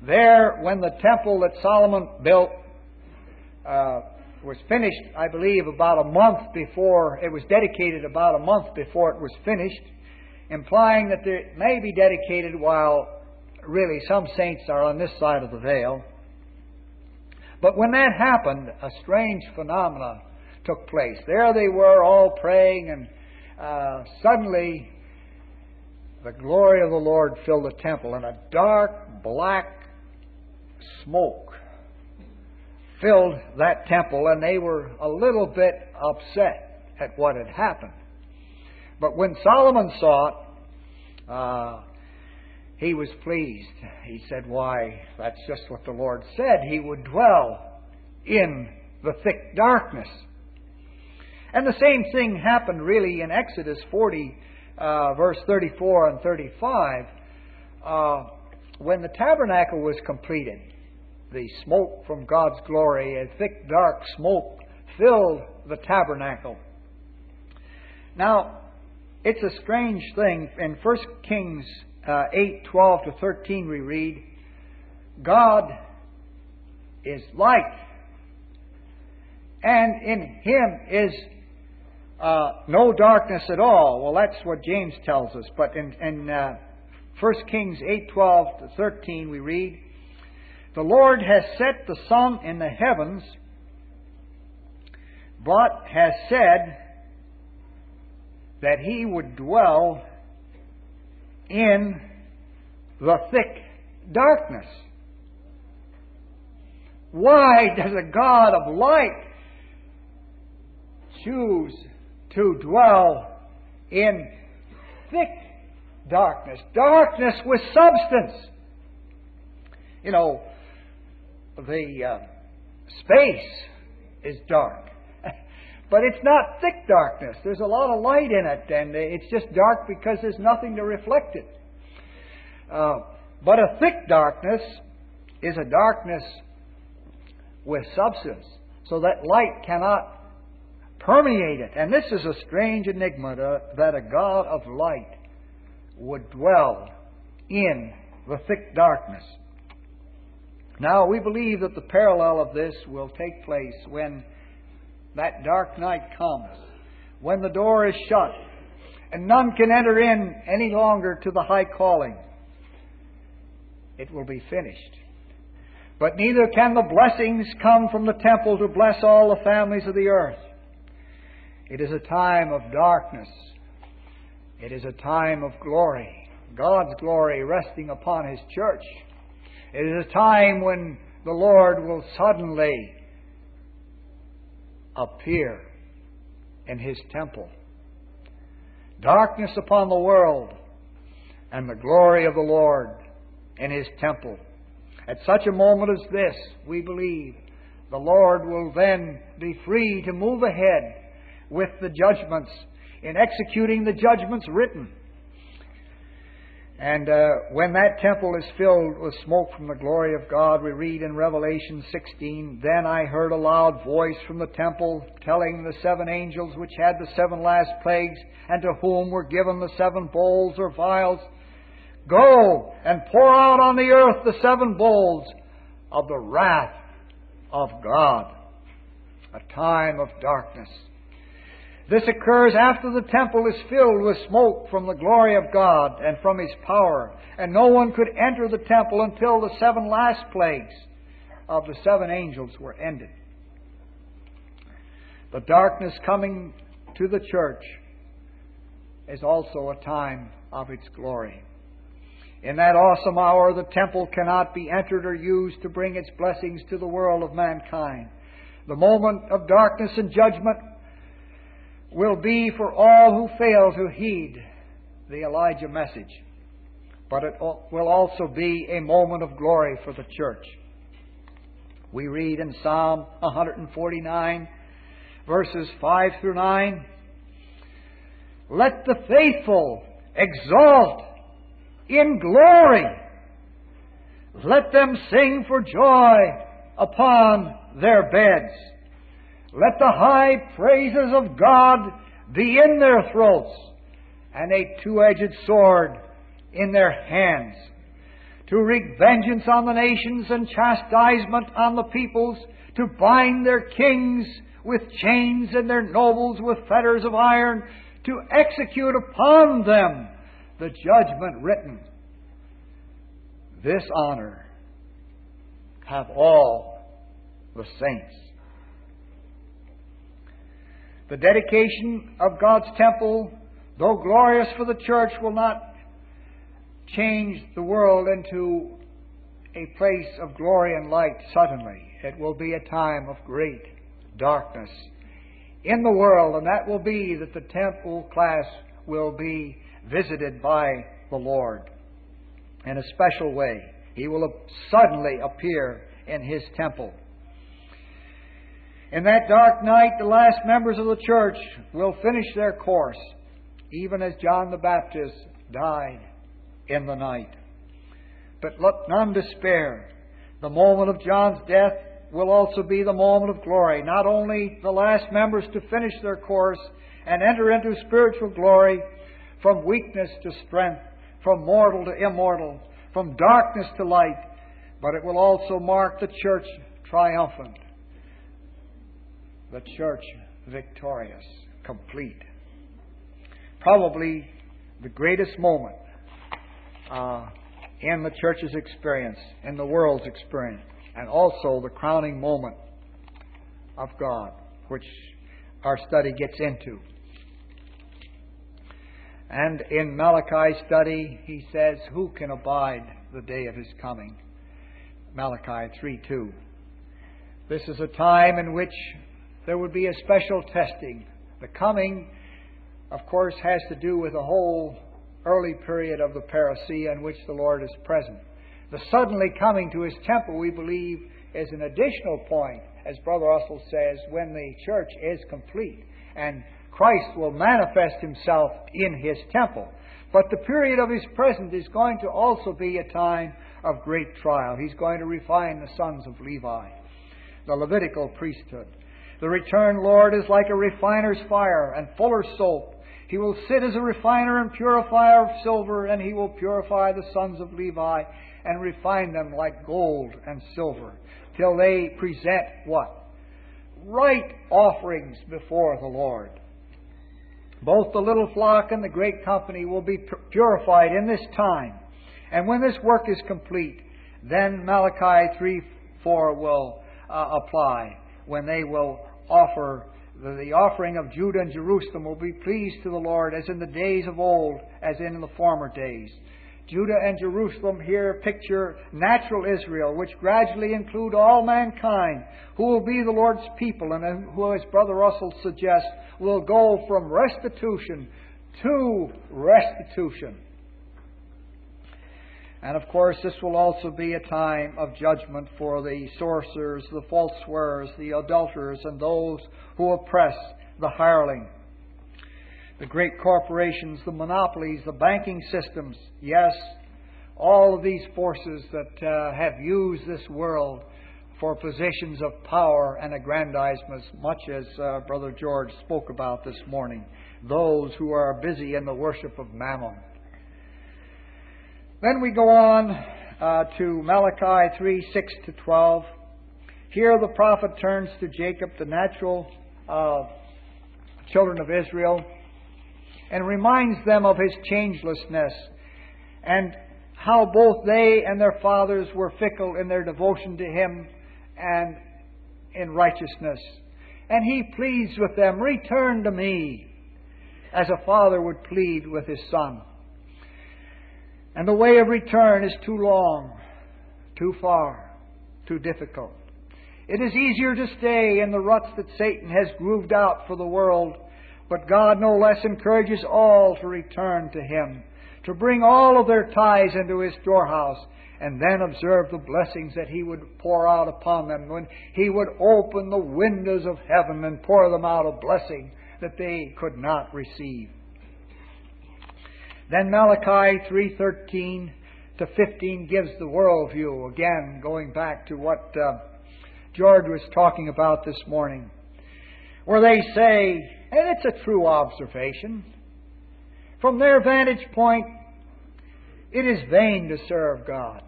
There, when the temple that Solomon built was finished, I believe, about a month before it was dedicated, about a month before it was finished, implying that it may be dedicated while really some saints are on this side of the veil. But when that happened, a strange phenomena took place. There they were all praying, and suddenly the glory of the Lord filled the temple, and a dark black smoke filled that temple, and they were a little bit upset at what had happened. But when Solomon saw it, he was pleased. He said, "Why, that's just what the Lord said. He would dwell in the thick darkness." And the same thing happened really in Exodus 40, verse 34 and 35. When the tabernacle was completed, the smoke from God's glory, a thick dark smoke, filled the tabernacle. Now, it's a strange thing. In 1 Kings 8:12 to 13 we read, God is light, and in Him is no darkness at all. Well, that's what James tells us. But in 1 Kings 8:12 to 13 we read, the Lord has set the sun in the heavens, but has said that He would dwell in the thick darkness. Why does a God of light choose to dwell in thick darkness? Darkness with substance. You know, the space is dark, but it's not thick darkness. There's a lot of light in it, and it's just dark because there's nothing to reflect it. But a thick darkness is a darkness with substance, so that light cannot permeate it. And this is a strange enigma, that a God of light would dwell in the thick darkness. Now, we believe that the parallel of this will take place when that dark night comes, when the door is shut, and none can enter in any longer to the high calling. It will be finished. But neither can the blessings come from the temple to bless all the families of the earth. It is a time of darkness. It is a time of glory, God's glory resting upon His church. It is a time when the Lord will suddenly appear in His temple. Darkness upon the world, and the glory of the Lord in His temple. At such a moment as this, we believe the Lord will then be free to move ahead with the judgments, in executing the judgments written. And when that temple is filled with smoke from the glory of God, we read in Revelation 16, "Then I heard a loud voice from the temple telling the 7 angels which had the 7 last plagues, and to whom were given the 7 bowls or vials, Go and pour out on the earth the 7 bowls of the wrath of God." A time of darkness. This occurs after the temple is filled with smoke from the glory of God and from His power, and no one could enter the temple until the 7 last plagues of the 7 angels were ended. The darkness coming to the church is also a time of its glory. In that awesome hour, the temple cannot be entered or used to bring its blessings to the world of mankind. The moment of darkness and judgment will be for all who fail to heed the Elijah message. But it will also be a moment of glory for the church. We read in Psalm 149, verses 5 through 9, "Let the faithful exalt in glory. Let them sing for joy upon their beds. Let the high praises of God be in their throats, and a 2-edged sword in their hands, to wreak vengeance on the nations and chastisement on the peoples, to bind their kings with chains and their nobles with fetters of iron, to execute upon them the judgment written. This honor have all the saints. The dedication of God's temple, though glorious for the church, will not change the world into a place of glory and light suddenly. It will be a time of great darkness in the world, and that will be that the temple class will be visited by the Lord in a special way. He will suddenly appear in His temple. In that dark night, the last members of the church will finish their course, even as John the Baptist died in the night. But let none despair. The moment of John's death will also be the moment of glory. Not only the last members to finish their course and enter into spiritual glory, from weakness to strength, from mortal to immortal, from darkness to light, but it will also mark the church triumphant, the church victorious, complete. Probably the greatest moment in the church's experience, in the world's experience, and also the crowning moment of God, which our study gets into. And in Malachi's study, he says, who can abide the day of His coming? Malachi 3:2. This is a time in which there would be a special testing. The coming, of course, has to do with the whole early period of the parousia in which the Lord is present. The suddenly coming to His temple, we believe, is an additional point, as Brother Russell says, when the church is complete and Christ will manifest Himself in His temple. But the period of His presence is going to also be a time of great trial. He's going to refine the sons of Levi, the Levitical priesthood. The returned Lord is like a refiner's fire and fuller's soap. He will sit as a refiner and purifier of silver, and He will purify the sons of Levi and refine them like gold and silver, till they present what? Right offerings before the Lord. Both the little flock and the great company will be purified in this time. And when this work is complete, then Malachi 3:4 will apply, when they will offer the offering of Judah and Jerusalem will be pleased to the Lord as in the days of old, as in the former days. Judah and Jerusalem here picture natural Israel, which gradually include all mankind, who will be the Lord's people, and who, as Brother Russell suggests, will go from restitution to restitution. And of course, this will also be a time of judgment for the sorcerers, the false swearers, the adulterers, and those who oppress the hireling. The great corporations, the monopolies, the banking systems, yes, all of these forces that have used this world for positions of power and aggrandizement, much as Brother George spoke about this morning. Those who are busy in the worship of Mammon. Then we go on to Malachi 3:6-12. Here the prophet turns to Jacob, the natural children of Israel, and reminds them of his changelessness and how both they and their fathers were fickle in their devotion to Him and in righteousness. And he pleads with them, return to me, as a father would plead with his son. And the way of return is too long, too far, too difficult. It is easier to stay in the ruts that Satan has grooved out for the world, but God no less encourages all to return to Him, to bring all of their tithes into His storehouse, and then observe the blessings that He would pour out upon them, when He would open the windows of heaven and pour them out a blessing that they could not receive. Then Malachi 3:13-15 gives the worldview, again going back to what George was talking about this morning, where they say, and it's a true observation, from their vantage point, it is vain to serve God.